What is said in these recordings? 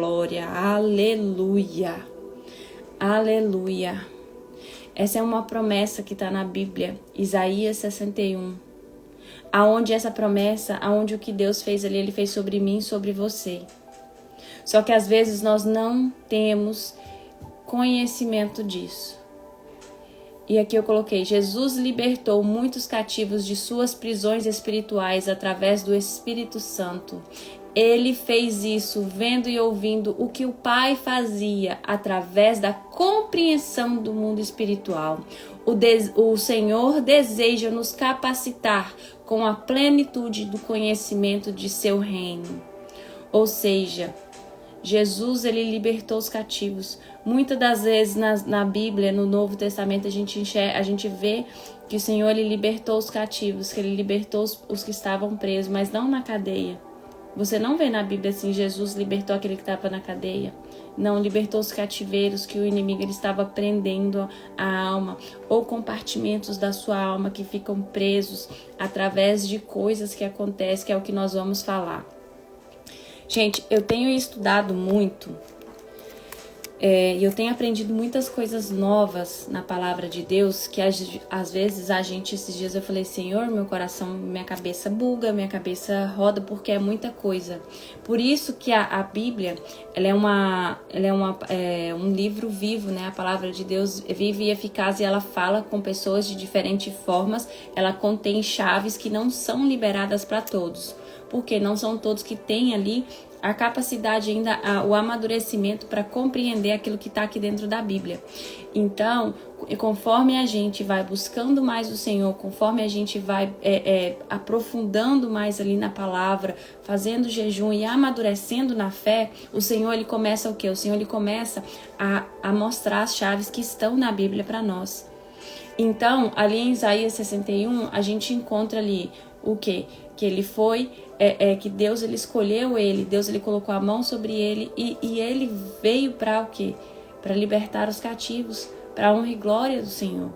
Glória, aleluia, aleluia. Essa é uma promessa que está na Bíblia, Isaías 61. Aonde essa promessa, aonde o que Deus fez ali, Ele fez sobre mim e sobre você. Só que às vezes nós não temos conhecimento disso. E aqui eu coloquei, Jesus libertou muitos cativos de suas prisões espirituais através do Espírito Santo. Ele fez isso vendo e ouvindo o que o Pai fazia através da compreensão do mundo espiritual. O Senhor deseja nos capacitar com a plenitude do conhecimento de seu reino. Ou seja, Jesus, ele libertou os cativos. Muitas das vezes na Bíblia, no Novo Testamento, a gente vê que o Senhor, ele libertou os cativos, que ele libertou os que estavam presos, mas não na cadeia. Você não vê na Bíblia assim, Jesus libertou aquele que estava na cadeia. Não, libertou os cativeiros que o inimigo ele estava prendendo a alma, ou compartimentos da sua alma que ficam presos através de coisas que acontecem, que é o que nós vamos falar. Gente, eu tenho estudado muito e eu tenho aprendido muitas coisas novas na palavra de Deus, que às vezes esses dias eu falei, Senhor, meu coração, minha cabeça buga, minha cabeça roda, porque é muita coisa. Por isso que a Bíblia, ela é um livro vivo, né? A palavra de Deus é viva e eficaz, e ela fala com pessoas de diferentes formas, ela contém chaves que não são liberadas para todos, porque não são todos que têm ali a capacidade ainda, o amadurecimento para compreender aquilo que está aqui dentro da Bíblia. Então, conforme a gente vai buscando mais o Senhor, conforme a gente vai aprofundando mais ali na palavra, fazendo jejum e amadurecendo na fé, o Senhor, ele começa o quê? O Senhor, ele começa a mostrar as chaves que estão na Bíblia para nós. Então, ali em Isaías 61, a gente encontra ali o quê? Que ele foi, que Deus ele escolheu ele, Deus ele colocou a mão sobre ele e ele veio para o quê? Para libertar os cativos, para a honra e glória do Senhor.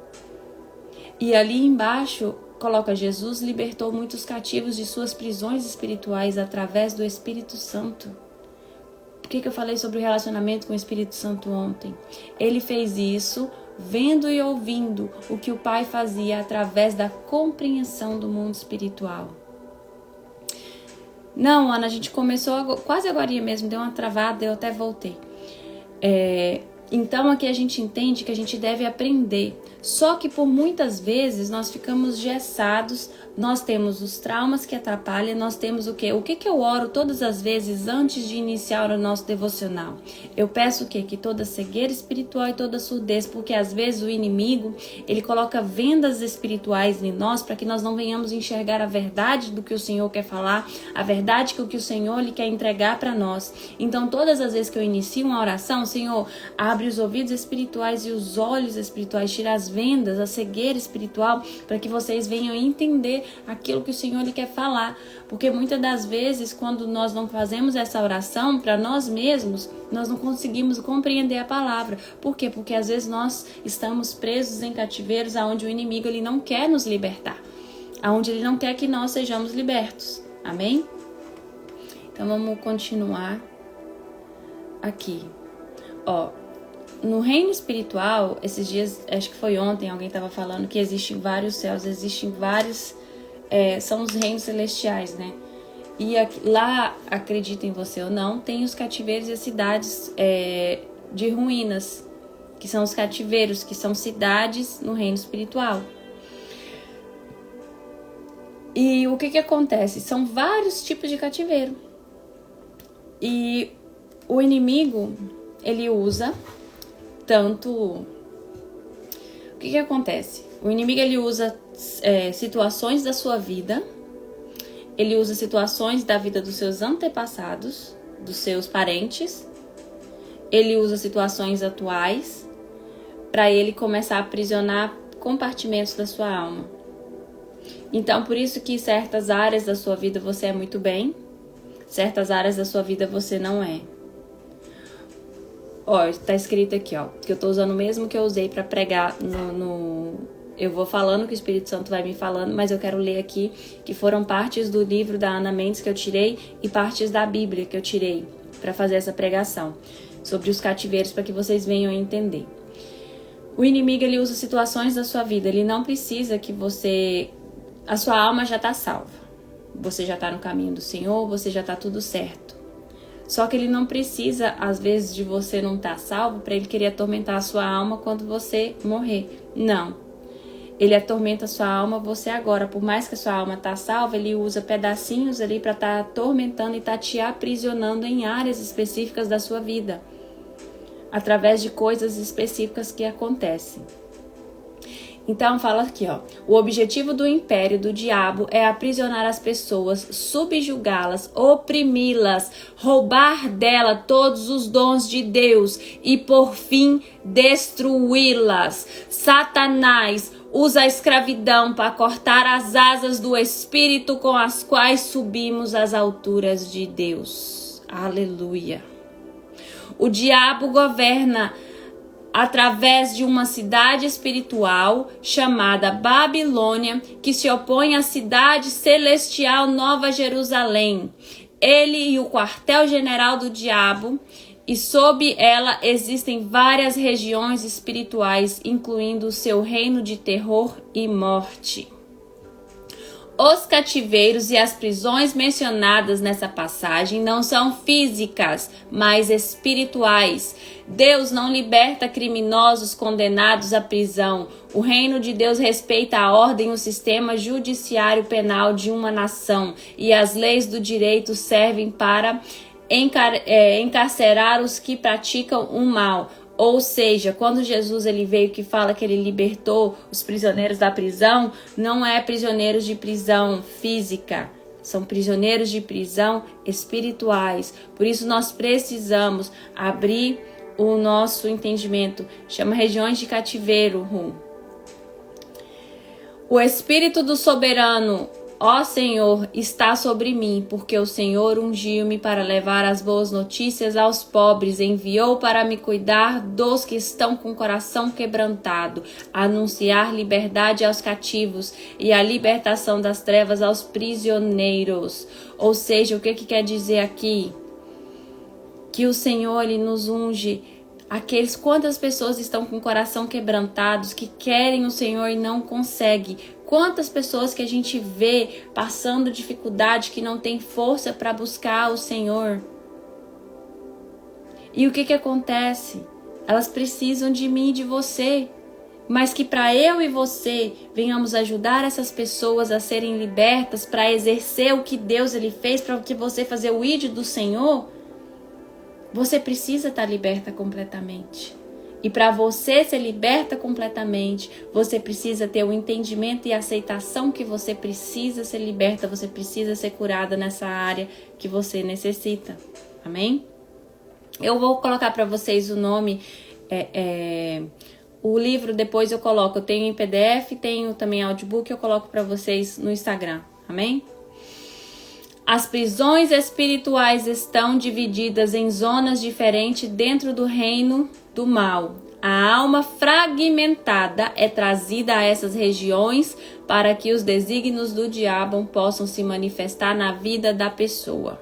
E ali embaixo coloca, Jesus libertou muitos cativos de suas prisões espirituais através do Espírito Santo. Por que eu falei sobre o relacionamento com o Espírito Santo ontem? Ele fez isso vendo e ouvindo o que o Pai fazia através da compreensão do mundo espiritual. Não, Ana, a gente começou quase agora mesmo, deu uma travada, eu até voltei. Então aqui a gente entende que a gente deve aprender, só que por muitas vezes nós ficamos gessados, nós temos os traumas que atrapalham, nós temos o quê? O que eu oro todas as vezes antes de iniciar o nosso devocional? Eu peço o quê? Que toda cegueira espiritual e toda surdez, porque às vezes o inimigo, ele coloca vendas espirituais em nós para que nós não venhamos enxergar a verdade do que o Senhor quer falar, a verdade que o Senhor ele quer entregar para nós. Então todas as vezes que eu inicio uma oração, Senhor, abre os ouvidos espirituais e os olhos espirituais, tira as vendas, a cegueira espiritual, para que vocês venham entender aquilo que o Senhor ele quer falar. Porque muitas das vezes, quando nós não fazemos essa oração para nós mesmos, nós não conseguimos compreender a palavra. Por quê? Porque às vezes nós estamos presos em cativeiros aonde o inimigo ele não quer nos libertar, aonde ele não quer que nós sejamos libertos. Amém? Então vamos continuar aqui. No reino espiritual, esses dias, acho que foi ontem, alguém estava falando que existem vários céus, existem vários, são os reinos celestiais, né? E lá, acreditem você ou não, tem os cativeiros e as cidades de ruínas, que são os cativeiros, que são cidades no reino espiritual. E o que acontece? São vários tipos de cativeiro. E o inimigo, ele usa tanto... O que acontece? O inimigo, ele usa situações da sua vida, ele usa situações da vida dos seus antepassados, dos seus parentes, ele usa situações atuais para ele começar a aprisionar compartimentos da sua alma. Então, por isso que certas áreas da sua vida você é muito bem, certas áreas da sua vida você não é. Tá escrito aqui, que eu tô usando o mesmo que eu usei para pregar Eu vou falando que o Espírito Santo vai me falando, mas eu quero ler aqui que foram partes do livro da Ana Mendes que eu tirei e partes da Bíblia que eu tirei para fazer essa pregação sobre os cativeiros, para que vocês venham entender. O inimigo, ele usa situações da sua vida, ele não precisa que a sua alma já está salva. Você já está no caminho do Senhor, você já está tudo certo. Só que ele não precisa, às vezes, de você não estar salvo para ele querer atormentar a sua alma quando você morrer. Não. Ele atormenta a sua alma você agora. Por mais que a sua alma está salva, ele usa pedacinhos ali para estar atormentando e estar te aprisionando em áreas específicas da sua vida, através de coisas específicas que acontecem. Então fala aqui, ó. O objetivo do império do diabo é aprisionar as pessoas, subjugá-las, oprimi-las, roubar dela todos os dons de Deus e, por fim, destruí-las. Satanás usa a escravidão para cortar as asas do espírito com as quais subimos às alturas de Deus. Aleluia. O diabo governa através de uma cidade espiritual chamada Babilônia, que se opõe à cidade celestial Nova Jerusalém. Ele e o quartel-general do diabo, e sob ela existem várias regiões espirituais, incluindo o seu reino de terror e morte. Os cativeiros e as prisões mencionadas nessa passagem não são físicas, mas espirituais. Deus não liberta criminosos condenados à prisão. O reino de Deus respeita a ordem e o sistema judiciário penal de uma nação, e as leis do direito servem para encarcerar os que praticam o mal. Ou seja, quando Jesus ele veio que fala que ele libertou os prisioneiros da prisão, não é prisioneiros de prisão física, são prisioneiros de prisão espirituais. Por isso nós precisamos abrir o nosso entendimento. Chama regiões de cativeiro. O Espírito do Soberano, ó Senhor, está sobre mim, porque o Senhor ungiu-me para levar as boas notícias aos pobres, enviou para me cuidar dos que estão com o coração quebrantado, anunciar liberdade aos cativos e a libertação das trevas aos prisioneiros. Ou seja, o que quer dizer aqui? Que o Senhor ele nos unge. Quantas pessoas estão com o coração quebrantados, que querem o Senhor e não conseguem? Quantas pessoas que a gente vê passando dificuldade, que não tem força para buscar o Senhor? E o que acontece? Elas precisam de mim e de você. Mas que para eu e você venhamos ajudar essas pessoas a serem libertas, para exercer o que Deus ele fez, para que você fazer o ID do Senhor, você precisa estar liberta completamente. E para você ser liberta completamente, você precisa ter o entendimento e a aceitação que você precisa ser liberta, você precisa ser curada nessa área que você necessita. Amém? Eu vou colocar para vocês o nome, o livro depois eu coloco, eu tenho em PDF, tenho também audiobook, eu coloco para vocês no Instagram. Amém? As prisões espirituais estão divididas em zonas diferentes dentro do reino do mal. A alma fragmentada é trazida a essas regiões para que os desígnios do diabo possam se manifestar na vida da pessoa.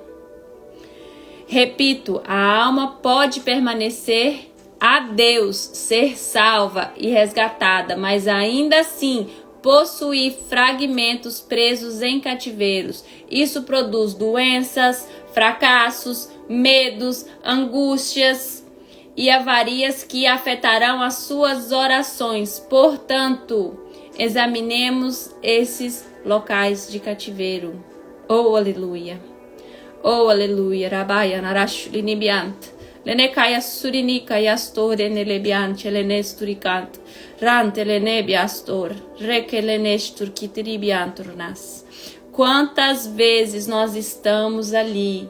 Repito, a alma pode permanecer a Deus, ser salva e resgatada, mas ainda assim possuir fragmentos presos em cativeiros. Isso produz doenças, fracassos, medos, angústias e avarias que afetarão as suas orações. Portanto, examinemos esses locais de cativeiro. Oh, aleluia! Oh, aleluia! Rabaya narash linibiant. Lenekaya surinika yastor enelebiant elenesturicant. Quantas vezes nós estamos ali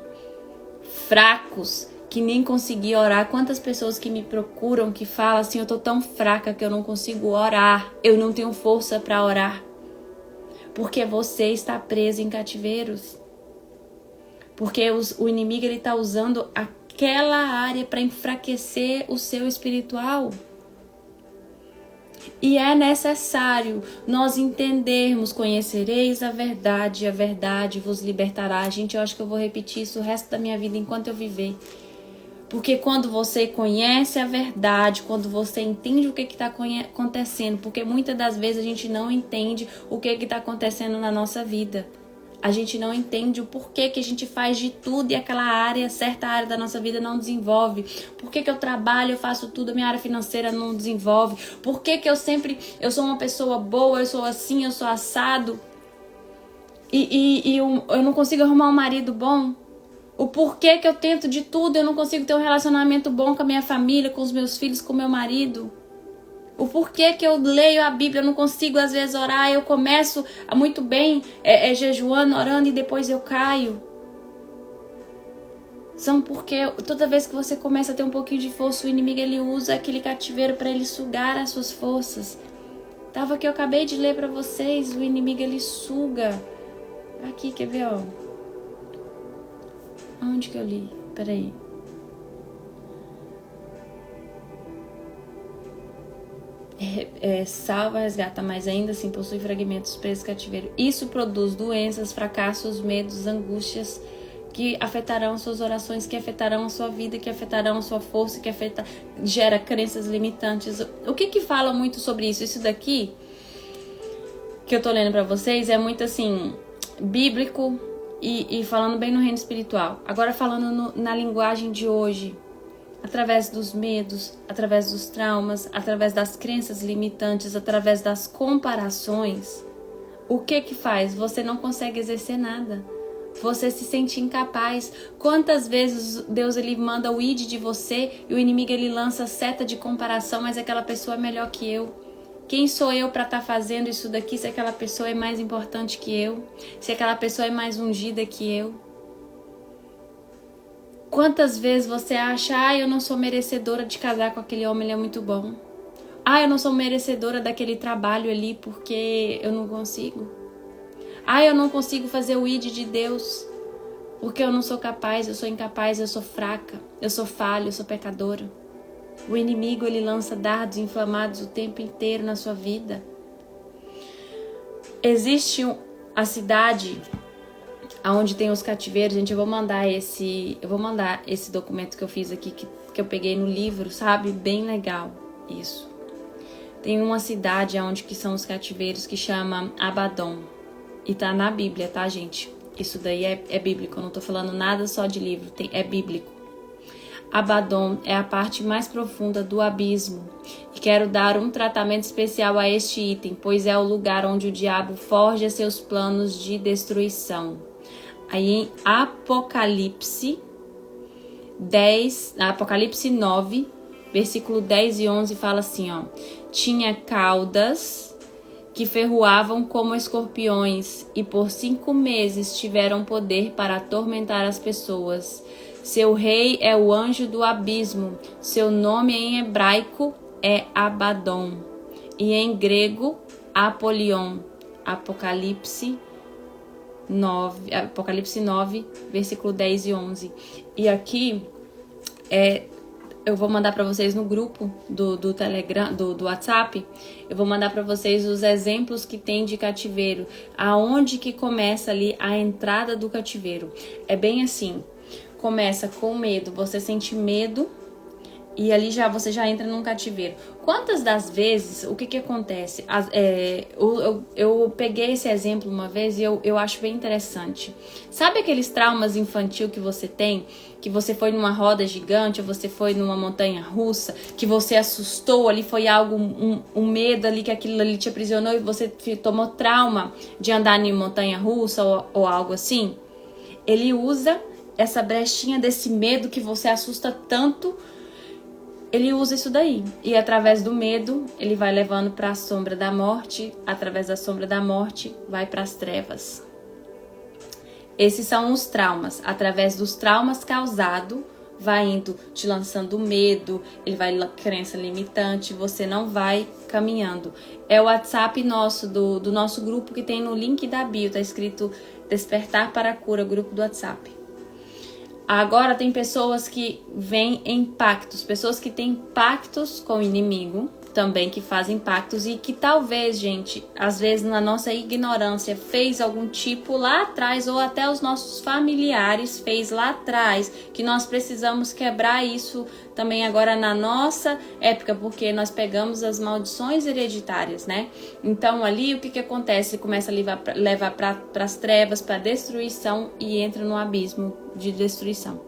fracos, que nem consegui orar? Quantas pessoas que me procuram, que falam assim, eu tô tão fraca que eu não consigo orar, eu não tenho força para orar, porque você está preso em cativeiros, porque o inimigo ele está usando aquela área para enfraquecer o seu espiritual. E é necessário nós entendermos, conhecereis a verdade vos libertará. Gente, eu acho que eu vou repetir isso o resto da minha vida enquanto eu viver. Porque quando você conhece a verdade, quando você entende o que está acontecendo, porque muitas das vezes a gente não entende o que está acontecendo na nossa vida. A gente não entende o porquê que a gente faz de tudo e aquela área, certa área da nossa vida não desenvolve. Por que eu trabalho, eu faço tudo, a minha área financeira não desenvolve. Por que eu sou uma pessoa boa, eu sou assim, eu sou assado. E eu não consigo arrumar um marido bom. O porquê que eu tento de tudo, eu não consigo ter um relacionamento bom com a minha família, com os meus filhos, com o meu marido. O porquê que eu leio a Bíblia, eu não consigo às vezes orar, eu começo muito bem jejuando, orando e depois eu caio. São porque toda vez que você começa a ter um pouquinho de força, o inimigo ele usa aquele cativeiro para ele sugar as suas forças. Tava que eu acabei de ler para vocês, o inimigo ele suga. Aqui, quer ver, ó? Onde que eu li? Peraí. Salva, resgata, mas ainda assim possui fragmentos presos cativeiro. Isso produz doenças, fracassos, medos, angústias que afetarão suas orações, que afetarão a sua vida, que afetarão a sua força, gera crenças limitantes. O que fala muito sobre isso? Isso daqui que eu tô lendo pra vocês é muito assim, bíblico e falando bem no reino espiritual. Agora falando na linguagem de hoje. Através dos medos, através dos traumas, através das crenças limitantes, através das comparações, o que faz? Você não consegue exercer nada. Você se sente incapaz. Quantas vezes Deus ele manda o id de você e o inimigo ele lança seta de comparação, mas aquela pessoa é melhor que eu. Quem sou eu para estar fazendo isso daqui se aquela pessoa é mais importante que eu? Se aquela pessoa é mais ungida que eu? Quantas vezes você acha, eu não sou merecedora de casar com aquele homem, ele é muito bom. Eu não sou merecedora daquele trabalho ali porque eu não consigo. Eu não consigo fazer o id de Deus porque eu não sou capaz, eu sou incapaz, eu sou fraca, eu sou falha, eu sou pecadora. O inimigo, ele lança dardos inflamados o tempo inteiro na sua vida. Existe a cidade aonde tem os cativeiros, gente, eu vou mandar esse documento que eu fiz aqui, que eu peguei no livro, sabe? Bem legal isso. Tem uma cidade onde que são os cativeiros que chama Abaddon. E tá na Bíblia, tá, gente? Isso daí é bíblico, eu não tô falando nada só de livro, é bíblico. Abaddon é a parte mais profunda do abismo. E quero dar um tratamento especial a este item, pois é o lugar onde o diabo forja seus planos de destruição. Aí em Apocalipse 9, versículo 10 e 11 fala assim, ó. Tinha caudas que ferroavam como escorpiões e por 5 meses tiveram poder para atormentar as pessoas. Seu rei é o anjo do abismo. Seu nome em hebraico é Abaddon e em grego Apolion. Apocalipse 9, versículo 10 e 11. E aqui eu vou mandar para vocês no grupo do Telegram, do WhatsApp, eu vou mandar para vocês os exemplos que tem de cativeiro, aonde que começa ali a entrada do cativeiro. É bem assim, começa com medo, você sente medo e ali você já entra num cativeiro. Quantas das vezes, o que acontece? Eu peguei esse exemplo uma vez e eu acho bem interessante. Sabe aqueles traumas infantil que você tem? Que você foi numa roda gigante, ou você foi numa montanha russa, que você assustou ali, foi algo, um medo ali, que aquilo ali te aprisionou e você tomou trauma de andar em montanha russa ou algo assim? Ele usa essa brechinha desse medo que você assusta tanto. Ele usa isso daí. E através do medo, ele vai levando para a sombra da morte. Através da sombra da morte, vai para as trevas. Esses são os traumas. Através dos traumas causados, vai indo, te lançando medo. Ele vai crença limitante. Você não vai caminhando. É o WhatsApp nosso, do nosso grupo, que tem no link da bio. Tá escrito Despertar para a Cura, grupo do WhatsApp. Agora tem pessoas que vêm em pactos, pessoas que têm pactos com o inimigo, também que fazem pactos e que talvez, gente, às vezes na nossa ignorância fez algum tipo lá atrás, ou até os nossos familiares fez lá atrás, que nós precisamos quebrar isso também agora na nossa época, porque nós pegamos as maldições hereditárias, né? Então ali o que acontece? Começa a levar para as trevas, para a destruição e entra no abismo de destruição.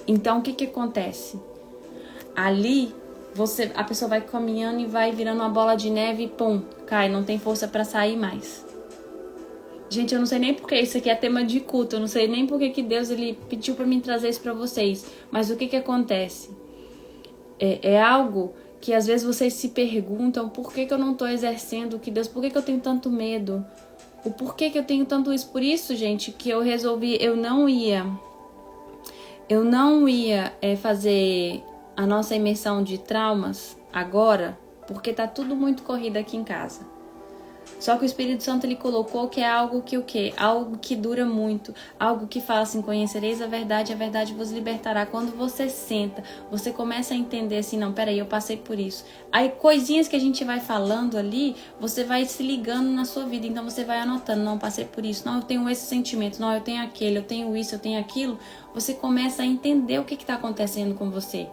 Então o que acontece? Ali a pessoa vai caminhando e vai virando uma bola de neve e pum, cai, não tem força para sair mais. Gente, eu não sei nem porque isso aqui é tema de culto, eu não sei nem porque que Deus ele pediu para mim trazer isso para vocês, mas o que acontece? É algo que às vezes vocês se perguntam por que eu não estou exercendo o que Deus, por que eu tenho tanto medo, o porquê que eu tenho tanto isso. Por isso, gente, que eu resolvi, eu não ia fazer a nossa imersão de traumas agora, porque tá tudo muito corrido aqui em casa. Só que o Espírito Santo ele colocou que é algo que o quê? Algo que dura muito, algo que fala assim, conhecereis a verdade vos libertará. Quando você senta, você começa a entender assim, não, peraí, eu passei por isso. Aí coisinhas que a gente vai falando ali, você vai se ligando na sua vida, então você vai anotando, não, passei por isso, não, eu tenho esse sentimento, não, eu tenho aquele, eu tenho isso, eu tenho aquilo. Você começa a entender o que está acontecendo com você.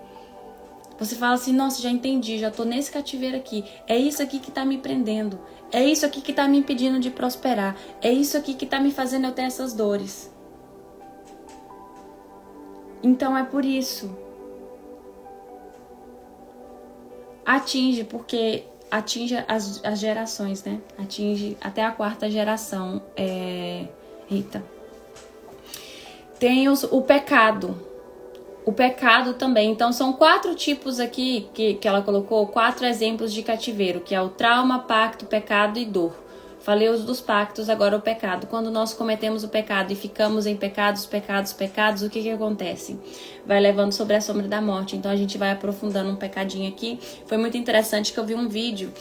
Você fala assim, nossa, já entendi, já tô nesse cativeiro aqui. É isso aqui que tá me prendendo. É isso aqui que tá me impedindo de prosperar. É isso aqui que tá me fazendo eu ter essas dores. Então é por isso. Porque atinge as gerações, né? Atinge até a 4ª geração. Eita. Tem o pecado. O pecado também. Então são 4 tipos aqui que ela colocou, 4 exemplos de cativeiro, que é o trauma, pacto, pecado e dor. Falei os dos pactos, agora o pecado. Quando nós cometemos o pecado e ficamos em pecados, o que acontece? Vai levando sobre a sombra da morte. Então a gente vai aprofundando um pecadinho aqui. Foi muito interessante que eu vi um vídeo,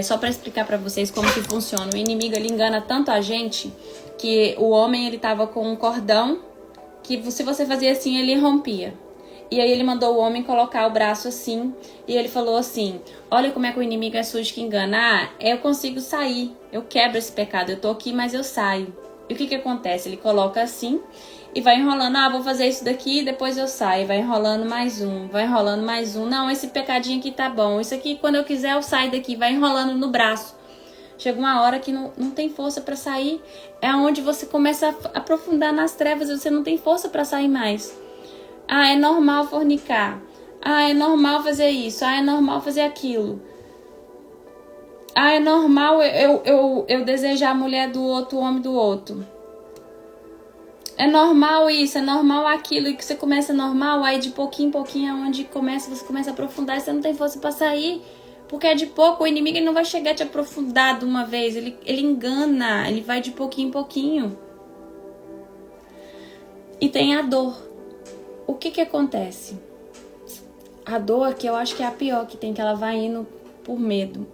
só para explicar para vocês como que funciona. O inimigo ele engana tanto a gente que o homem ele tava com um cordão que se você fazia assim, ele rompia. E aí ele mandou o homem colocar o braço assim, e ele falou assim, olha como é que o inimigo é sujo que engana. Eu consigo sair, eu quebro esse pecado, eu tô aqui, mas eu saio. E o que acontece? Ele coloca assim, e vai enrolando, vou fazer isso daqui, depois eu saio. Vai enrolando mais um, Não, esse pecadinho aqui tá bom, isso aqui quando eu quiser eu saio daqui, vai enrolando no braço. Chega uma hora que não tem força para sair. É onde você começa a aprofundar nas trevas e você não tem força para sair mais. É normal fornicar. É normal fazer isso. É normal fazer aquilo. É normal eu desejar a mulher do outro, o homem do outro. É normal isso, é normal aquilo. E que você começa normal, aí de pouquinho em pouquinho é onde você começa a aprofundar e você não tem força para sair. Porque é de pouco, o inimigo ele não vai chegar a te aprofundar de uma vez. Ele engana, ele vai de pouquinho em pouquinho. E tem a dor. O que acontece? A dor que eu acho que é a pior que tem, que ela vai indo por medo.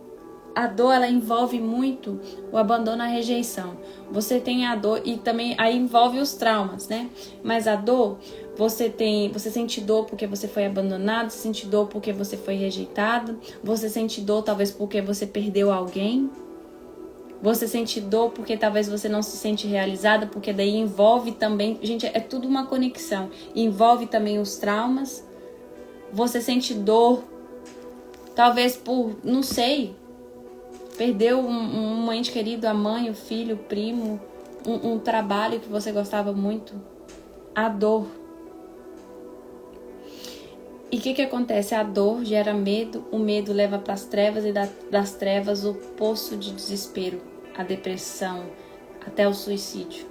A dor, ela envolve muito o abandono, a rejeição. Você tem a dor e também aí envolve os traumas, né? Mas a dor, você sente dor porque você foi abandonado, você sente dor porque você foi rejeitado, você sente dor talvez porque você perdeu alguém. Você sente dor porque talvez você não se sente realizada, porque daí envolve também, gente, é tudo uma conexão. Envolve também os traumas. Você sente dor talvez por, não sei, perdeu um ente querido, a mãe, o filho, o primo, um trabalho que você gostava muito. A dor. E o que acontece? A dor gera medo, o medo leva para as trevas e das trevas o poço de desespero, a depressão, até o suicídio.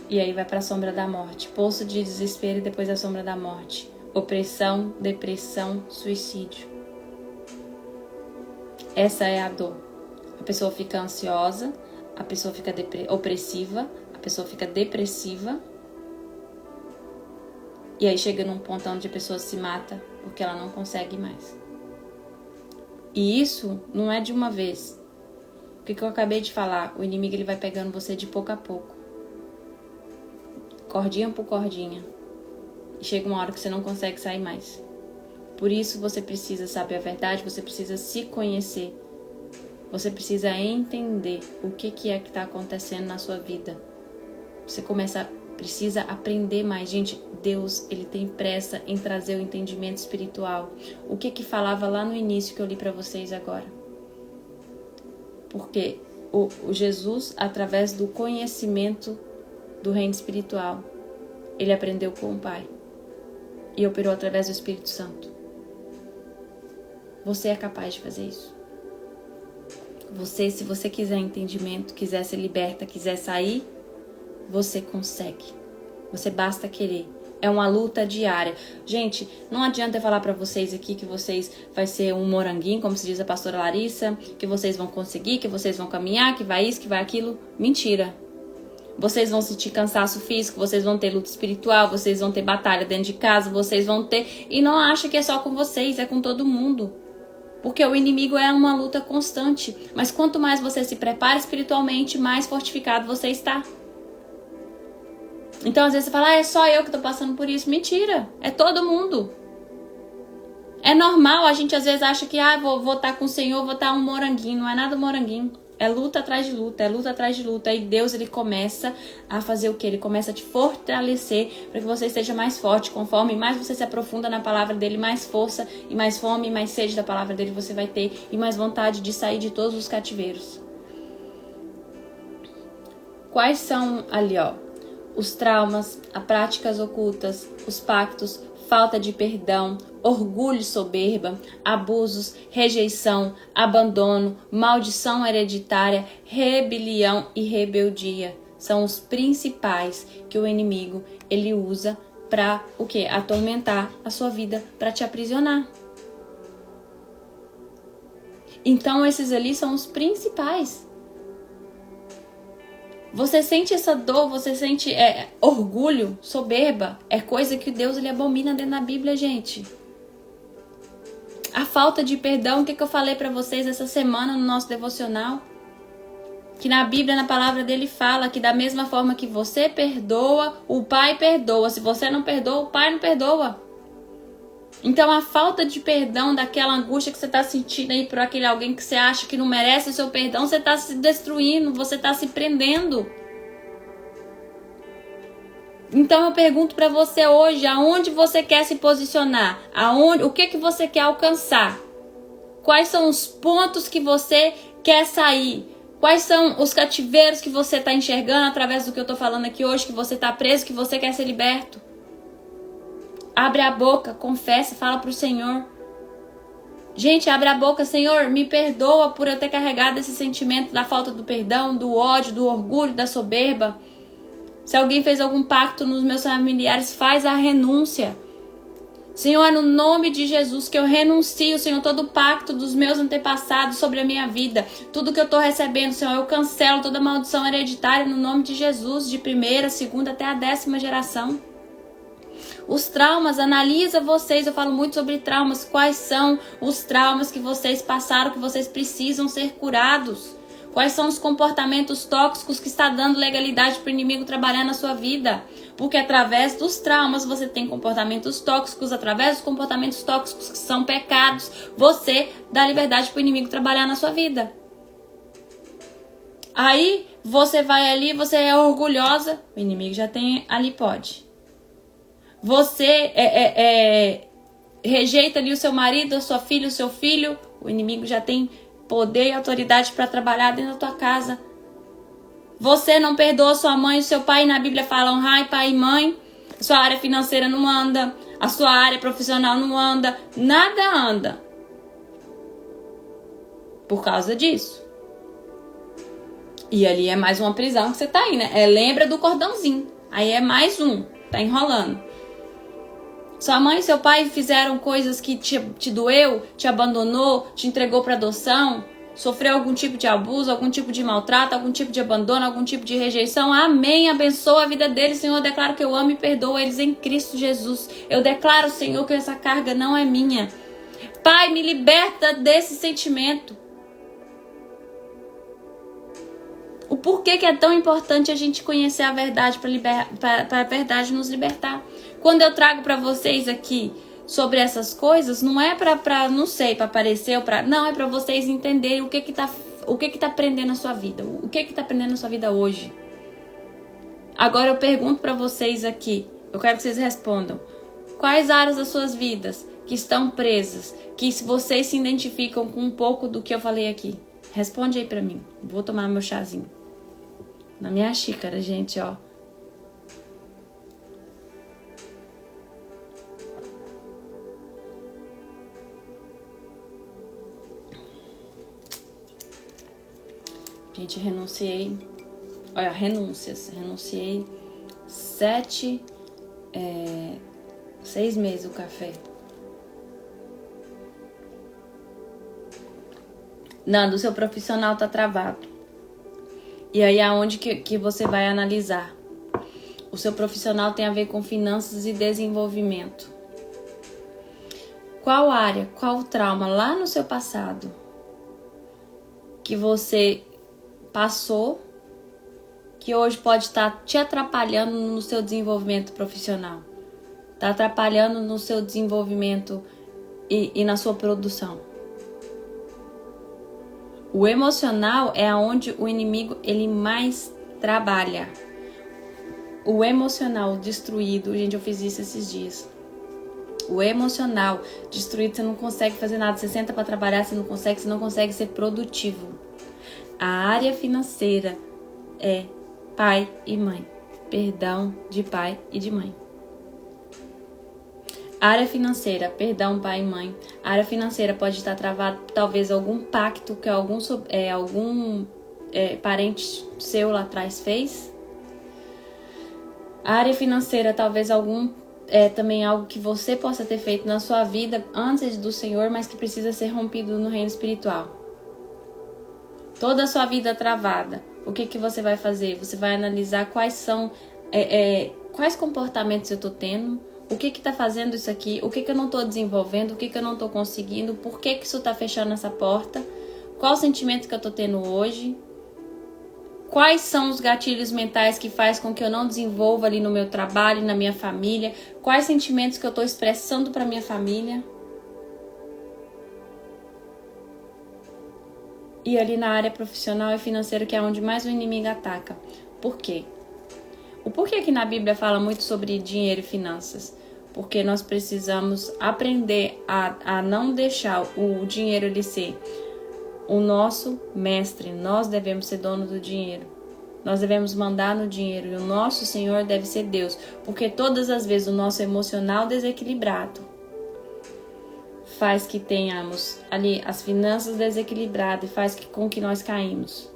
E aí vai para a sombra da morte. Poço de desespero e depois a sombra da morte. Opressão, depressão, suicídio. Essa é a dor. A pessoa fica ansiosa, a pessoa fica opressiva, a pessoa fica depressiva. E aí chega num ponto onde a pessoa se mata porque ela não consegue mais. E isso não é de uma vez. O que eu acabei de falar, o inimigo ele vai pegando você de pouco a pouco. Cordinha por cordinha. E chega uma hora que você não consegue sair mais. Por isso você precisa saber a verdade, você precisa se conhecer. Você precisa entender o que é que está acontecendo na sua vida. Você precisa aprender mais. Gente, Deus, Ele tem pressa em trazer o entendimento espiritual. O que falava lá no início que eu li para vocês agora? Porque o Jesus, através do conhecimento do reino espiritual, Ele aprendeu com o Pai e operou através do Espírito Santo. Você é capaz de fazer isso. Se você quiser entendimento, quiser ser liberta, quiser sair, você consegue. Você basta querer. É uma luta diária. Gente, não adianta eu falar pra vocês aqui que vocês vai ser um moranguinho, como se diz a pastora Larissa, que vocês vão conseguir, que vocês vão caminhar, que vai isso, que vai aquilo. Mentira. Vocês vão sentir cansaço físico, vocês vão ter luta espiritual, vocês vão ter batalha dentro de casa, vocês vão ter... E não acha que é só com vocês, é com todo mundo. Porque o inimigo é uma luta constante. Mas quanto mais você se prepara espiritualmente, mais fortificado você está. Então, às vezes você fala, é só eu que tô passando por isso. Mentira, é todo mundo. É normal, a gente às vezes acha que vou estar com o Senhor, vou estar um moranguinho. Não é nada moranguinho. É luta atrás de luta, é luta atrás de luta. E Deus, Ele começa a fazer o quê? Ele começa a te fortalecer para que você esteja mais forte. Conforme mais você se aprofunda na palavra dEle, mais força e mais fome e mais sede da palavra dEle você vai ter. E mais vontade de sair de todos os cativeiros. Quais são ali, os traumas, as práticas ocultas, os pactos, falta de perdão, orgulho e soberba, abusos, rejeição, abandono, maldição hereditária, rebelião e rebeldia. São os principais que o inimigo ele usa para o quê? Atormentar a sua vida, para te aprisionar. Então esses ali são os principais. Você sente essa dor, você sente orgulho, soberba, é coisa que Deus ele abomina dentro da Bíblia, gente. A falta de perdão, o que eu falei pra vocês essa semana no nosso devocional? Que na Bíblia, na palavra dele fala que da mesma forma que você perdoa, o Pai perdoa. Se você não perdoa, o Pai não perdoa. Então a falta de perdão, daquela angústia que você está sentindo aí por aquele alguém que você acha que não merece o seu perdão, você está se destruindo, você está se prendendo. Então eu pergunto para você hoje, aonde você quer se posicionar? O que você quer alcançar? Quais são os pontos que você quer sair? Quais são os cativeiros que você está enxergando através do que eu estou falando aqui hoje, que você está preso, que você quer ser liberto? Abre a boca, confessa, fala pro Senhor. Gente, abre a boca, Senhor, me perdoa por eu ter carregado esse sentimento da falta do perdão, do ódio, do orgulho, da soberba. Se alguém fez algum pacto nos meus familiares, faz a renúncia. Senhor, é no nome de Jesus que eu renuncio, Senhor, todo o pacto dos meus antepassados sobre a minha vida. Tudo que eu estou recebendo, Senhor, eu cancelo toda maldição hereditária no nome de Jesus, de primeira, segunda até a 10ª geração. Os traumas, analisa vocês, eu falo muito sobre traumas, quais são os traumas que vocês passaram, que vocês precisam ser curados? Quais são os comportamentos tóxicos que está dando legalidade para o inimigo trabalhar na sua vida? Porque através dos traumas você tem comportamentos tóxicos, através dos comportamentos tóxicos que são pecados, você dá liberdade para o inimigo trabalhar na sua vida. Aí você vai ali, você é orgulhosa, o inimigo já tem ali, pode. Você rejeita ali o seu marido, a sua filha, o seu filho, o inimigo já tem poder e autoridade para trabalhar dentro da tua casa. Você não perdoa sua mãe e seu pai, na Bíblia fala honrar pai e mãe. A sua área financeira não anda, a sua área profissional não anda, nada anda. Por causa disso. E ali é mais uma prisão que você tá aí, né? Lembra do cordãozinho. Aí é mais um, tá enrolando. Sua mãe e seu pai fizeram coisas que te doeu, te abandonou, te entregou para adoção, sofreu algum tipo de abuso, algum tipo de maltrato, algum tipo de abandono, algum tipo de rejeição. Amém, abençoa a vida deles, Senhor. Eu declaro que eu amo e perdoo eles em Cristo Jesus. Eu declaro, Senhor, que essa carga não é minha. Pai, me liberta desse sentimento. O porquê que é tão importante a gente conhecer a verdade para a verdade nos libertar. Quando eu trago para vocês aqui sobre essas coisas não é pra não sei, pra aparecer ou não, é pra vocês entenderem o que que tá prendendo a sua vida, o que tá prendendo a sua vida hoje. Agora eu pergunto pra vocês aqui, eu quero que vocês respondam. Quais áreas das suas vidas que estão presas, que vocês se identificam com um pouco do que eu falei aqui? Responde aí pra mim. Vou tomar meu chazinho. Na minha xícara, gente, ó. Gente, renunciei. Olha, renúncias. Renunciei 6 meses o café. Nando, o seu profissional tá travado. E aí aonde que você vai analisar? O seu profissional tem a ver com finanças e desenvolvimento. Qual área, qual trauma lá no seu passado que você passou, que hoje pode estar te atrapalhando no seu desenvolvimento profissional? Está atrapalhando no seu desenvolvimento e na sua produção. O emocional é onde o inimigo ele mais trabalha. O emocional destruído, gente, eu fiz isso esses dias. O emocional destruído, você não consegue fazer nada, você senta para trabalhar, você não consegue ser produtivo. A área financeira é pai e mãe. Perdão de pai e de mãe. Área financeira, perdão, pai e mãe. A área financeira pode estar travada, talvez algum pacto que algum parente seu lá atrás fez. A área financeira, talvez também algo que você possa ter feito na sua vida antes do Senhor, mas que precisa ser rompido no reino espiritual. Toda a sua vida travada, o que você vai fazer? Você vai analisar quais comportamentos eu estou tendo, o que está fazendo isso aqui, o que eu não estou desenvolvendo, o que eu não estou conseguindo, por que isso está fechando essa porta, qual o sentimento que eu estou tendo hoje, quais são os gatilhos mentais que faz com que eu não desenvolva ali no meu trabalho, na minha família, quais sentimentos que eu estou expressando para minha família. E ali na área profissional e financeira, que é onde mais o inimigo ataca. Por quê? O porquê que na Bíblia fala muito sobre dinheiro e finanças? Porque nós precisamos aprender a não deixar o dinheiro ele ser o nosso mestre. Nós devemos ser dono do dinheiro. Nós devemos mandar no dinheiro. E o nosso Senhor deve ser Deus. Porque todas as vezes o nosso emocional desequilibrado faz que tenhamos ali as finanças desequilibradas e faz com que nós caímos.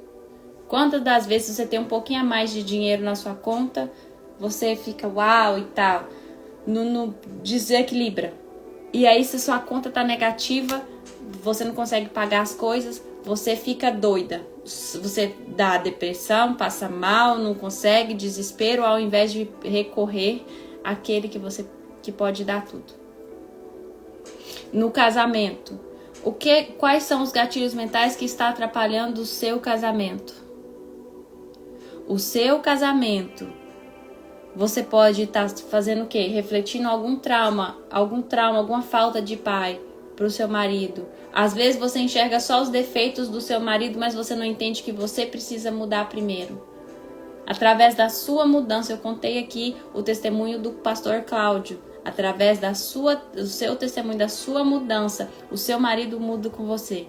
Quantas das vezes você tem um pouquinho a mais de dinheiro na sua conta, você fica uau e tal, no desequilibra. E aí se sua conta tá negativa, você não consegue pagar as coisas, você fica doida. Você dá depressão, passa mal, não consegue, desespero, ao invés de recorrer àquele que pode dar tudo. No casamento, quais são os gatilhos mentais que estão atrapalhando o seu casamento? O seu casamento, você pode estar fazendo o quê? Refletindo algum trauma, alguma falta de pai para o seu marido. Às vezes você enxerga só os defeitos do seu marido, mas você não entende que você precisa mudar primeiro. Através da sua mudança, eu contei aqui o testemunho do pastor Cláudio. Através do seu testemunho, da sua mudança, o seu marido muda com você.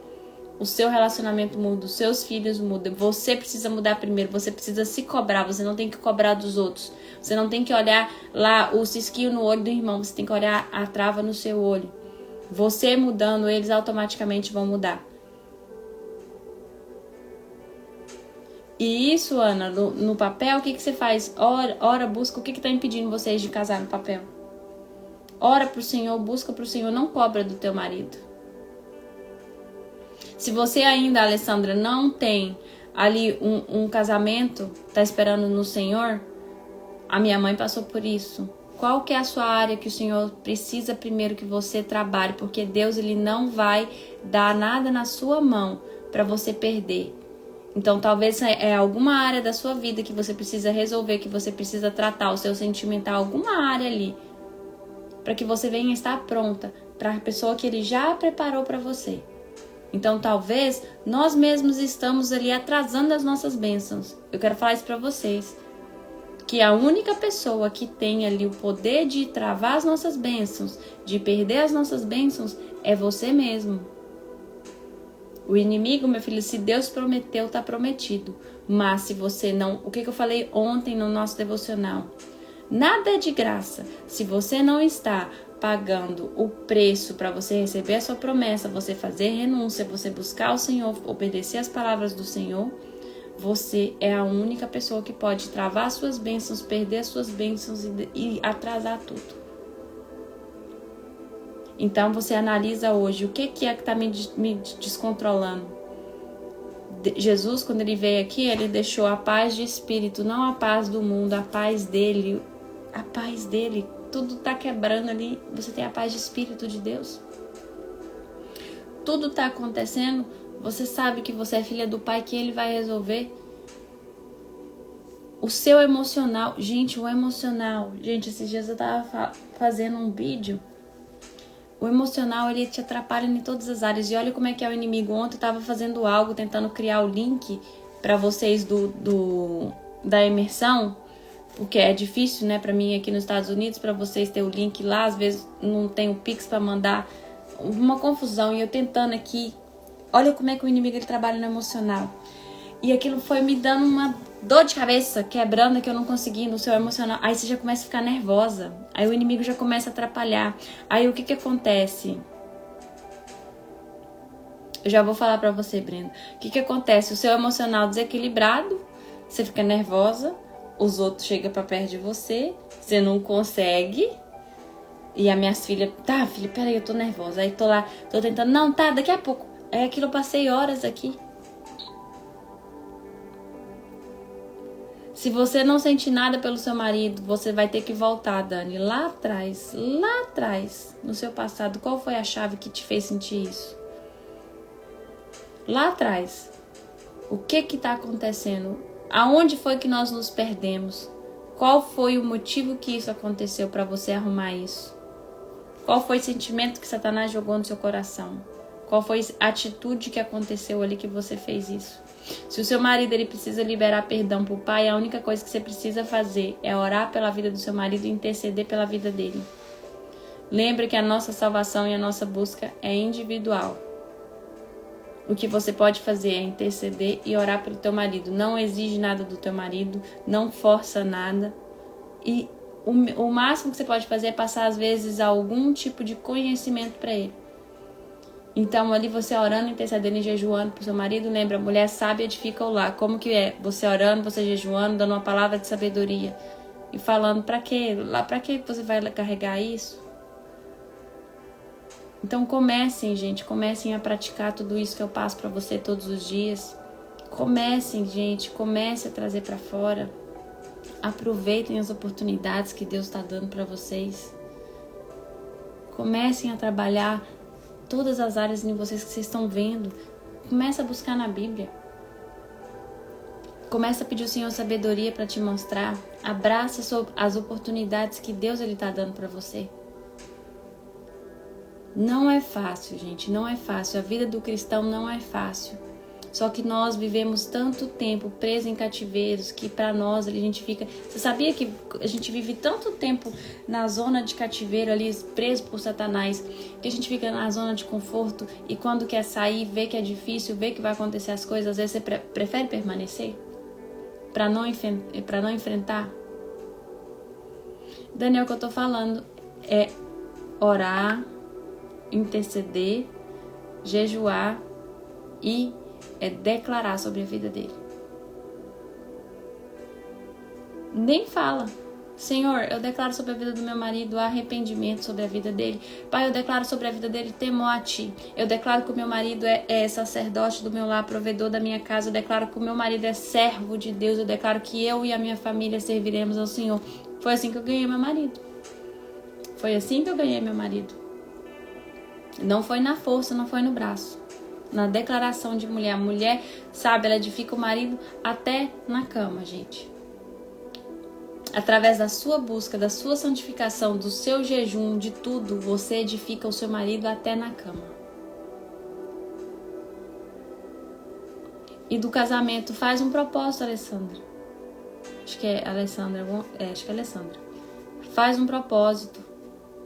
O seu relacionamento muda, os seus filhos mudam. Você precisa mudar primeiro, você precisa se cobrar, você não tem que cobrar dos outros. Você não tem que olhar lá o cisquinho no olho do irmão, você tem que olhar a trava no seu olho. Você mudando, eles automaticamente vão mudar. E isso, Ana, no papel, o que você faz? Ora, busca, o que está impedindo vocês de casar no papel? Ora pro Senhor, busca pro Senhor, não cobra do teu marido. Se você ainda, Alessandra, não tem ali um casamento, tá esperando no Senhor, a minha mãe passou por isso. Qual que é a sua área que o Senhor precisa primeiro que você trabalhe? Porque Deus ele não vai dar nada na sua mão para você perder. Então talvez é alguma área da sua vida que você precisa resolver, que você precisa tratar, o seu sentimental, alguma área ali, para que você venha estar pronta para a pessoa que Ele já preparou para você. Então, talvez nós mesmos estamos ali atrasando as nossas bênçãos. Eu quero falar isso para vocês, que a única pessoa que tem ali o poder de travar as nossas bênçãos, de perder as nossas bênçãos, é você mesmo. O inimigo, meu filho, se Deus prometeu, está prometido. Mas se você não... O que eu falei ontem no nosso devocional? Nada é de graça. Se você não está pagando o preço para você receber a sua promessa, você fazer renúncia, você buscar o Senhor, obedecer as palavras do Senhor, você é a única pessoa que pode travar as suas bênçãos, perder as suas bênçãos e atrasar tudo. Então você analisa hoje o que é que está me descontrolando. Jesus, quando ele veio aqui, ele deixou a paz de espírito, não a paz do mundo, a paz dele. A paz dele, tudo está quebrando ali, você tem a paz de espírito de Deus. Tudo está acontecendo, você sabe que você é filha do Pai, que Ele vai resolver. O seu emocional, gente, esses dias eu estava fazendo um vídeo. O emocional, ele te atrapalha em todas as áreas. E olha como é que é o inimigo. Ontem eu estava fazendo algo, tentando criar o link para vocês da imersão. Porque é difícil, né, para mim aqui nos Estados Unidos, para vocês ter o link lá. Às vezes não tem o Pix para mandar. Uma confusão. E eu tentando aqui. Olha como é que o inimigo ele trabalha no emocional. E aquilo foi me dando uma dor de cabeça, quebrando, que eu não consegui no seu emocional. Aí você já começa a ficar nervosa. Aí o inimigo já começa a atrapalhar. Aí o que acontece? Eu já vou falar pra você, Brenda. O que acontece? O seu emocional desequilibrado, você fica nervosa, os outros chegam pra perto de você, você não consegue. E as minhas filhas, tá, filha, peraí, eu tô nervosa. Aí tô lá, tô tentando, não, tá, daqui a pouco. Aí aquilo eu passei horas aqui. Se você não sente nada pelo seu marido, você vai ter que voltar, Dani, lá atrás, no seu passado. Qual foi a chave que te fez sentir isso? Lá atrás. O que está acontecendo? Aonde foi que nós nos perdemos? Qual foi o motivo que isso aconteceu para você arrumar isso? Qual foi o sentimento que Satanás jogou no seu coração? Qual foi a atitude que aconteceu ali que você fez isso? Se o seu marido ele precisa liberar perdão pro pai, a única coisa que você precisa fazer é orar pela vida do seu marido e interceder pela vida dele. Lembre que a nossa salvação e a nossa busca é individual. O que você pode fazer é interceder e orar pelo teu marido. Não exige nada do teu marido, não força nada. E o máximo que você pode fazer é passar às vezes algum tipo de conhecimento para ele. Então, ali você orando, intercedendo e jejuando pro seu marido, lembra, a mulher sábia edifica o lar. Como que é? Você orando, você jejuando, dando uma palavra de sabedoria. E falando, pra quê? Lá pra que você vai carregar isso? Então, comecem, gente, comecem a praticar tudo isso que eu passo pra você todos os dias. Comecem, gente, comecem a trazer pra fora. Aproveitem as oportunidades que Deus está dando pra vocês. Comecem a trabalhar todas as áreas em vocês que vocês estão vendo. Começa a buscar na Bíblia. Começa a pedir ao Senhor sabedoria para te mostrar. Abraça as oportunidades que Deus está dando para você. Não é fácil, gente. Não é fácil. A vida do cristão não é fácil. Só que nós vivemos tanto tempo presos em cativeiros que para nós a gente fica... Você sabia que a gente vive tanto tempo na zona de cativeiro ali, preso por Satanás, que a gente fica na zona de conforto e quando quer sair, vê que é difícil, vê que vai acontecer as coisas, às vezes você prefere permanecer para não enfrentar? Daniel, o que eu tô falando é orar, interceder, jejuar e declarar sobre a vida dele. Nem fala, Senhor, eu declaro sobre a vida do meu marido arrependimento sobre a vida dele. Pai, eu declaro sobre a vida dele temor a ti. Eu declaro que o meu marido é sacerdote do meu lar, provedor da minha casa. Eu declaro que o meu marido é servo de Deus. Eu declaro que eu e a minha família serviremos ao Senhor. Foi assim que eu ganhei meu marido. Foi assim que eu ganhei meu marido. Não foi na força, não foi no braço. Na declaração de mulher. A mulher, sabe, ela edifica o marido até na cama, gente. Através da sua busca, da sua santificação, do seu jejum, de tudo, você edifica o seu marido até na cama. E do casamento, faz um propósito, Alessandra. Acho que é Alessandra. Faz um propósito.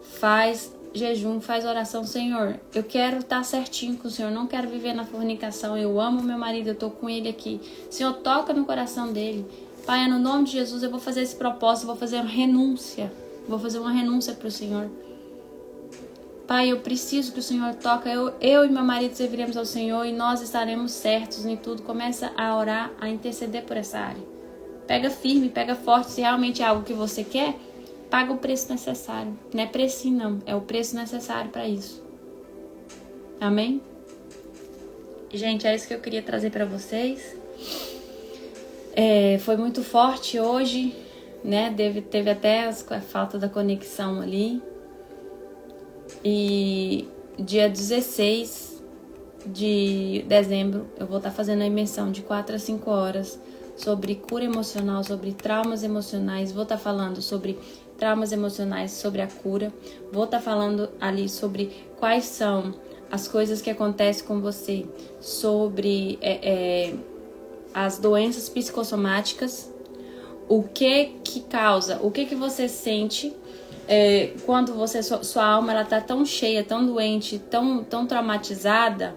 Faz jejum, faz oração. Senhor, eu quero estar certinho com o Senhor. Não quero viver na fornicação. Eu amo meu marido, eu tô com ele aqui. Senhor, toca no coração dele. Pai, no nome de Jesus, eu vou fazer esse propósito. Vou fazer uma renúncia. Vou fazer uma renúncia para o Senhor. Pai, eu preciso que o Senhor toque. Eu e meu marido serviremos ao Senhor e nós estaremos certos em tudo. Começa a orar, a interceder por essa área. Pega firme, pega forte. Se realmente é algo que você quer, paga o preço necessário. Não é precinho, não. É o preço necessário para isso. Amém? Gente, é isso que eu queria trazer para vocês. Foi muito forte hoje, né? Teve até a falta da conexão ali. E dia 16 de dezembro eu vou estar fazendo a imersão de 4 a 5 horas sobre cura emocional, sobre traumas emocionais. Vou estar falando sobre traumas emocionais, sobre a cura. Vou estar falando ali sobre quais são as coisas que acontecem com você, sobre as doenças psicossomáticas, o que causa, o que você sente quando sua alma ela tá tão cheia, tão doente, tão traumatizada,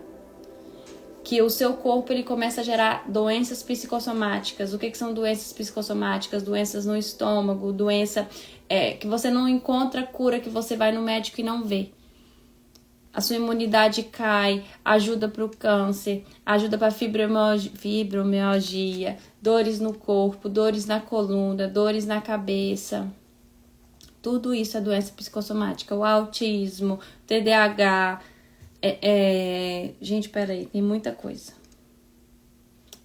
que o seu corpo ele começa a gerar doenças psicossomáticas. O que são doenças psicossomáticas? Doenças no estômago, doença que você não encontra cura, que você vai no médico e não vê. A sua imunidade cai, ajuda para o câncer, ajuda para fibromialgia, dores no corpo, dores na coluna, dores na cabeça. Tudo isso é doença psicossomática. O autismo, TDAH. Gente, peraí, tem muita coisa.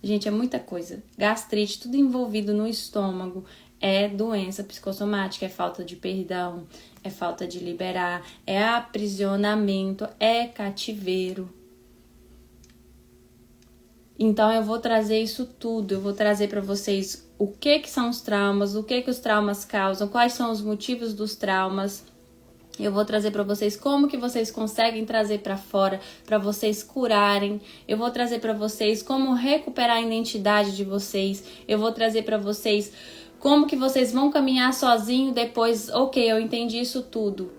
Gente, é muita coisa. Gastrite, tudo envolvido no estômago. É doença psicossomática, é falta de perdão, é falta de liberar, é aprisionamento, é cativeiro. Então eu vou trazer isso tudo, eu vou trazer para vocês o que são os traumas, o que os traumas causam, quais são os motivos dos traumas. Eu vou trazer para vocês como que vocês conseguem trazer para fora, para vocês curarem. Eu vou trazer para vocês como recuperar a identidade de vocês. Eu vou trazer para vocês como que vocês vão caminhar sozinho depois. Ok, eu entendi isso tudo.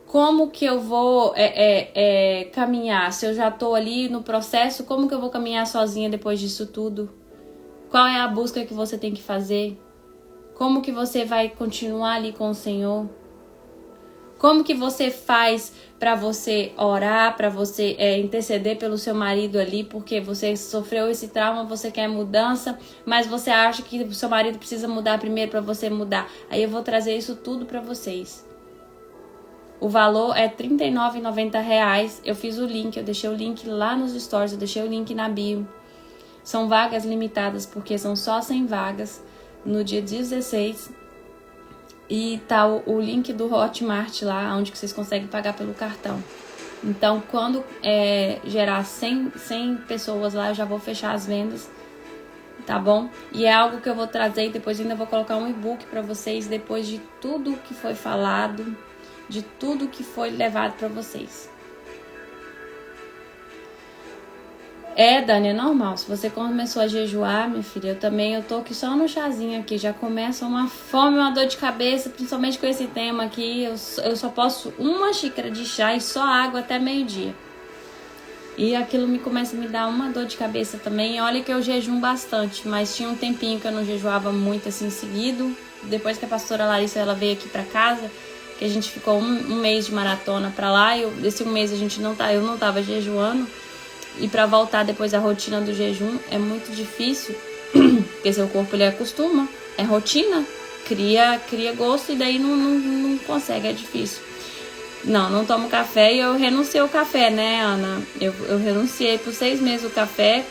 Como que eu vou caminhar? Se eu já estou ali no processo, como que eu vou caminhar sozinha depois disso tudo? Qual é a busca que você tem que fazer? Como que você vai continuar ali com o Senhor? Como que você faz para você orar, para você interceder pelo seu marido ali, porque você sofreu esse trauma, você quer mudança, mas você acha que o seu marido precisa mudar primeiro para você mudar. Aí eu vou trazer isso tudo para vocês. O valor é R$ 39,90. Eu fiz o link, eu deixei o link lá nos stories, eu deixei o link na bio. São vagas limitadas, porque são só 100 vagas no dia 16. E tá o link do Hotmart lá, onde vocês conseguem pagar pelo cartão. Então, quando gerar 100 pessoas lá, eu já vou fechar as vendas, tá bom? E é algo que eu vou trazer e depois ainda vou colocar um e-book para vocês, depois de tudo que foi falado, de tudo que foi levado para vocês. Dani, é normal. Se você começou a jejuar, minha filha, eu tô aqui só no chazinho aqui. Já começa uma fome, uma dor de cabeça, principalmente com esse tema aqui. Eu só posso uma xícara de chá e só água até meio-dia. E aquilo começa a me dar uma dor de cabeça também. Olha que eu jejum bastante, mas tinha um tempinho que eu não jejuava muito assim seguido. Depois que a pastora Larissa ela veio aqui pra casa, que a gente ficou um mês de maratona pra lá. Esse um mês eu não tava jejuando. E para voltar depois à rotina do jejum é muito difícil, porque seu corpo ele acostuma, é rotina, cria gosto e daí não consegue, é difícil. Não tomo café e eu renunciei ao café, né, Ana? Eu renunciei por 6 meses o café.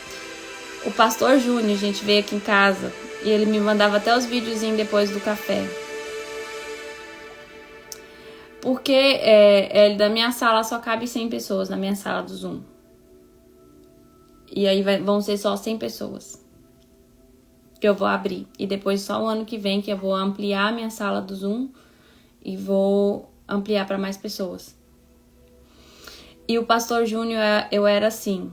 O pastor Júnior, gente, veio aqui em casa e ele me mandava até os videozinhos depois do café. Porque da minha sala só cabe 100 pessoas, na minha sala do Zoom. E aí vão ser só 100 pessoas. que eu vou abrir. E depois só o ano que vem que eu vou ampliar minha sala do Zoom e vou ampliar para mais pessoas. E o pastor Júnior, eu era assim,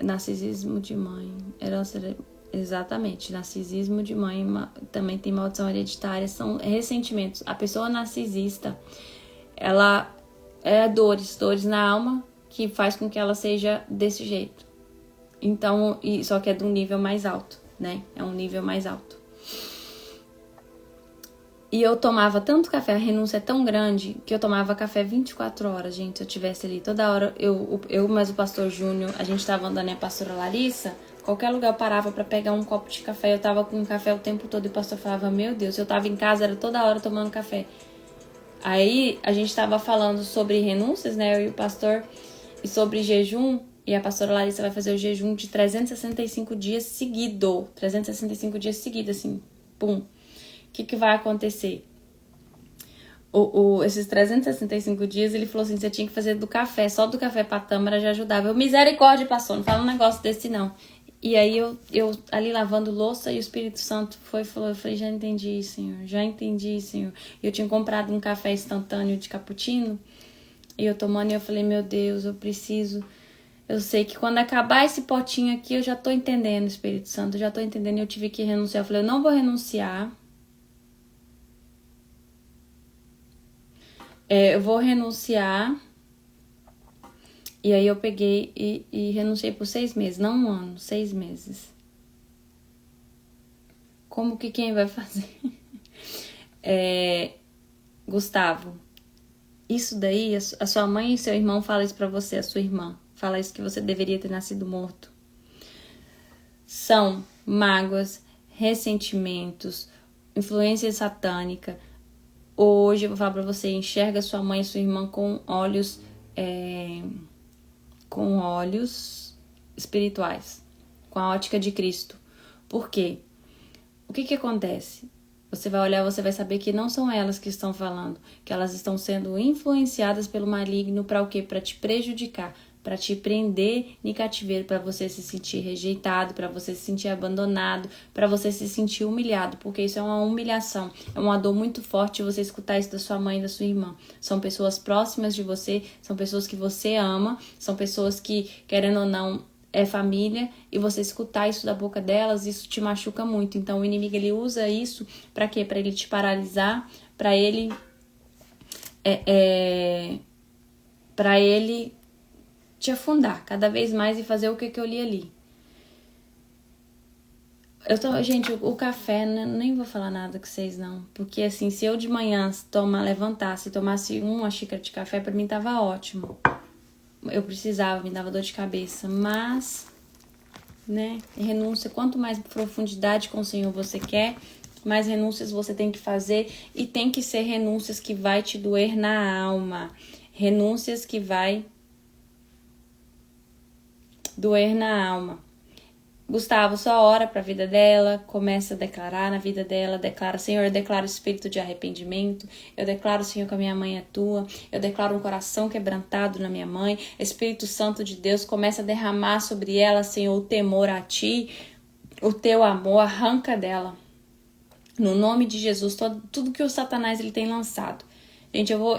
narcisismo de mãe, exatamente, narcisismo de mãe, também tem maldição hereditária, são ressentimentos. A pessoa narcisista, ela é dores na alma que faz com que ela seja desse jeito. Então, só que é de um nível mais alto, né? É um nível mais alto. E eu tomava tanto café, a renúncia é tão grande, que eu tomava café 24 horas, gente. Se eu tivesse ali toda hora, eu mais o pastor Júnior, a gente tava andando, e a pastora Larissa, qualquer lugar eu parava pra pegar um copo de café. Eu tava com café o tempo todo e o pastor falava, meu Deus, eu tava em casa, era toda hora tomando café. Aí a gente tava falando sobre renúncias, né, eu e o pastor, e sobre jejum, e a pastora Larissa vai fazer o jejum de 365 dias seguido. 365 dias seguidos, assim, pum. O que vai acontecer? Esses 365 dias, ele falou assim, você tinha que fazer do café, só do café pra tâmara já ajudava. Eu, misericórdia, pastor, não fala um negócio desse não. E aí eu ali lavando louça e o Espírito Santo falou, eu falei, já entendi, Senhor, já entendi, Senhor. Eu tinha comprado um café instantâneo de cappuccino, e eu tomando, e eu falei, meu Deus, eu sei que quando acabar esse potinho aqui, eu já tô entendendo, Espírito Santo, eu já tô entendendo, eu tive que renunciar. Eu falei, eu não vou renunciar, eu vou renunciar. E aí eu peguei e renunciei por 6 meses, não um ano, 6 meses. Como que quem vai fazer? Gustavo, isso daí, a sua mãe e seu irmão falam isso pra você, a sua irmã. Fala isso que você deveria ter nascido morto. São mágoas, ressentimentos, influência satânica. Hoje eu vou falar pra você, enxerga sua mãe e sua irmã com olhos espirituais, com a ótica de Cristo. Por quê? O que acontece? Você vai olhar, você vai saber que não são elas que estão falando, que elas estão sendo influenciadas pelo maligno para o quê? Para te prejudicar, para te prender em cativeiro, para você se sentir rejeitado, para você se sentir abandonado, para você se sentir humilhado, porque isso é uma humilhação, é uma dor muito forte você escutar isso da sua mãe e da sua irmã. São pessoas próximas de você, são pessoas que você ama, são pessoas que, querendo ou não, é família, e você escutar isso da boca delas, isso te machuca muito. Então o inimigo, ele usa isso para quê? Para ele te paralisar, para ele te afundar cada vez mais e fazer o que eu li ali. Gente, o café, nem vou falar nada com vocês não, porque assim, se eu de manhã levantasse e tomasse uma xícara de café, pra mim tava ótimo. Eu precisava, me dava dor de cabeça, mas, né, renúncia, quanto mais profundidade com o Senhor você quer, mais renúncias você tem que fazer, e tem que ser renúncias que vai te doer na alma, renúncias que vai doer na alma. Gustavo, só ora para a vida dela, começa a declarar na vida dela, declara, Senhor, eu declaro espírito de arrependimento, eu declaro, Senhor, que a minha mãe é tua, eu declaro um coração quebrantado na minha mãe, Espírito Santo de Deus, começa a derramar sobre ela, Senhor, o temor a ti, o teu amor, arranca dela, no nome de Jesus, tudo que o Satanás ele tem lançado. Gente, eu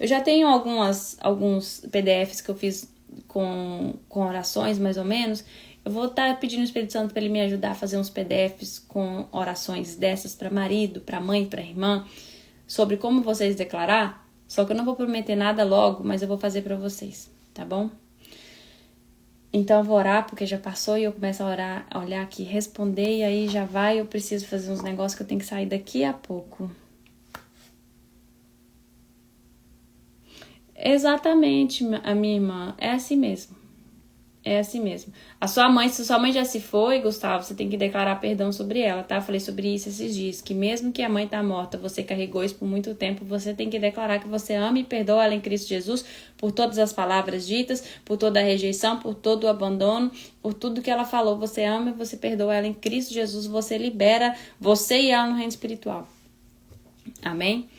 já tenho alguns PDFs que eu fiz com orações, mais ou menos. Eu vou estar pedindo ao Espírito Santo para ele me ajudar a fazer uns PDFs com orações dessas para marido, para mãe, para irmã, sobre como vocês declarar. Só que eu não vou prometer nada logo, mas eu vou fazer para vocês, tá bom? Então eu vou orar, porque já passou, e eu começo a orar, a olhar aqui, responder, e aí já vai, eu preciso fazer uns negócios que eu tenho que sair daqui a pouco. Exatamente, a minha irmã. É assim mesmo. É assim mesmo. Se sua mãe já se foi, Gustavo, você tem que declarar perdão sobre ela, tá? Eu falei sobre isso esses dias, que mesmo que a mãe tá morta, você carregou isso por muito tempo, você tem que declarar que você ama e perdoa ela em Cristo Jesus por todas as palavras ditas, por toda a rejeição, por todo o abandono, por tudo que ela falou. Você ama e você perdoa ela em Cristo Jesus, você libera você e ela no reino espiritual. Amém?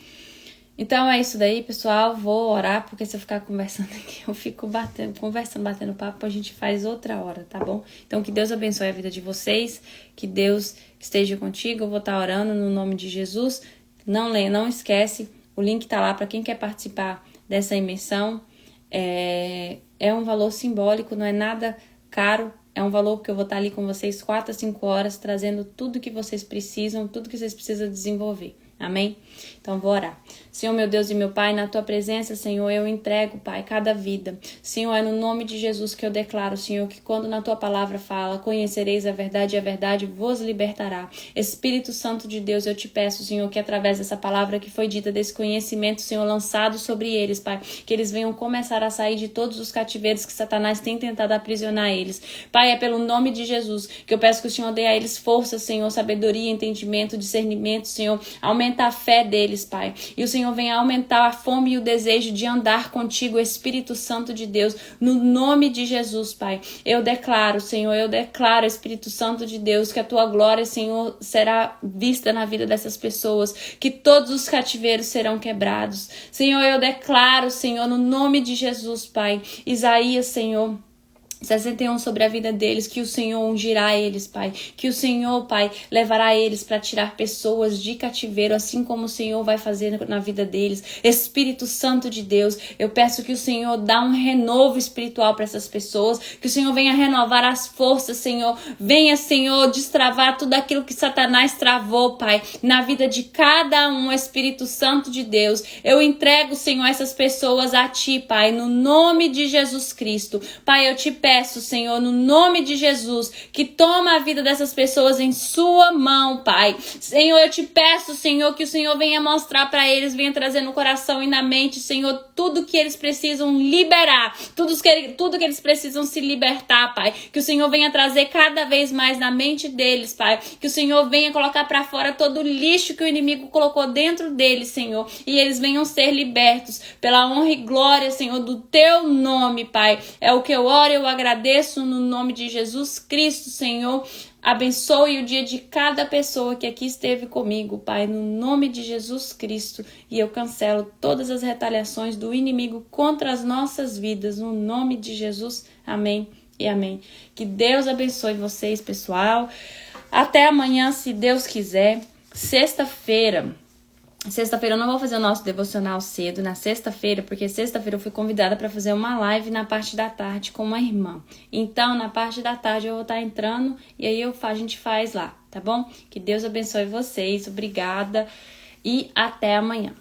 Então é isso daí, pessoal. Vou orar, porque se eu ficar conversando aqui, eu fico batendo papo, a gente faz outra hora, tá bom? Então que Deus abençoe a vida de vocês, que Deus esteja contigo. Eu vou estar orando no nome de Jesus. Não esquece, o link tá lá para quem quer participar dessa imersão. É um valor simbólico, não é nada caro. É um valor que eu vou estar ali com vocês 4 a 5 horas, trazendo tudo que vocês precisam, tudo que vocês precisam desenvolver. Amém? Então vou orar. Senhor, meu Deus e meu Pai, na Tua presença, Senhor, eu entrego, Pai, cada vida. Senhor, é no nome de Jesus que eu declaro, Senhor, que quando na Tua palavra fala, conhecereis a verdade e a verdade vos libertará. Espírito Santo de Deus, eu te peço, Senhor, que através dessa palavra que foi dita, desse conhecimento, Senhor, lançado sobre eles, Pai, que eles venham começar a sair de todos os cativeiros que Satanás tem tentado aprisionar eles. Pai, é pelo nome de Jesus que eu peço que o Senhor dê a eles força, Senhor, sabedoria, entendimento, discernimento, Senhor, aumenta a fé deles, Pai. E o Senhor venha aumentar a fome e o desejo de andar contigo, Espírito Santo de Deus, no nome de Jesus, Pai. Eu declaro, Senhor, Espírito Santo de Deus, que a tua glória, Senhor, será vista na vida dessas pessoas, que todos os cativeiros serão quebrados. Senhor, eu declaro, Senhor, no nome de Jesus, Pai. Isaías, Senhor, 61 sobre a vida deles, que o Senhor ungirá eles, Pai. Que o Senhor, Pai, levará eles para tirar pessoas de cativeiro, assim como o Senhor vai fazer na vida deles. Espírito Santo de Deus, eu peço que o Senhor dá um renovo espiritual para essas pessoas, que o Senhor venha renovar as forças, Senhor. Venha, Senhor, destravar tudo aquilo que Satanás travou, Pai, na vida de cada um, Espírito Santo de Deus. Eu entrego, Senhor, essas pessoas a Ti, Pai, no nome de Jesus Cristo. Pai, eu te peço, Senhor, no nome de Jesus, que toma a vida dessas pessoas em sua mão, Pai. Senhor, eu te peço, Senhor, que o Senhor venha mostrar para eles, venha trazer no coração e na mente, Senhor, tudo que eles precisam liberar, tudo que eles precisam se libertar, Pai. Que o Senhor venha trazer cada vez mais na mente deles, Pai. Que o Senhor venha colocar para fora todo o lixo que o inimigo colocou dentro deles, Senhor, e eles venham ser libertos pela honra e glória, Senhor, do Teu nome, Pai. É o que eu oro, eu agradeço no nome de Jesus Cristo, Senhor. Abençoe o dia de cada pessoa que aqui esteve comigo, Pai, no nome de Jesus Cristo. E eu cancelo todas as retaliações do inimigo contra as nossas vidas, no nome de Jesus. Amém e amém. Que Deus abençoe vocês, pessoal. Até amanhã, se Deus quiser. Sexta-feira eu não vou fazer o nosso devocional cedo, na sexta-feira, porque sexta-feira eu fui convidada para fazer uma live na parte da tarde com uma irmã. Então, na parte da tarde eu vou estar entrando e aí a gente faz lá, tá bom? Que Deus abençoe vocês, obrigada e até amanhã.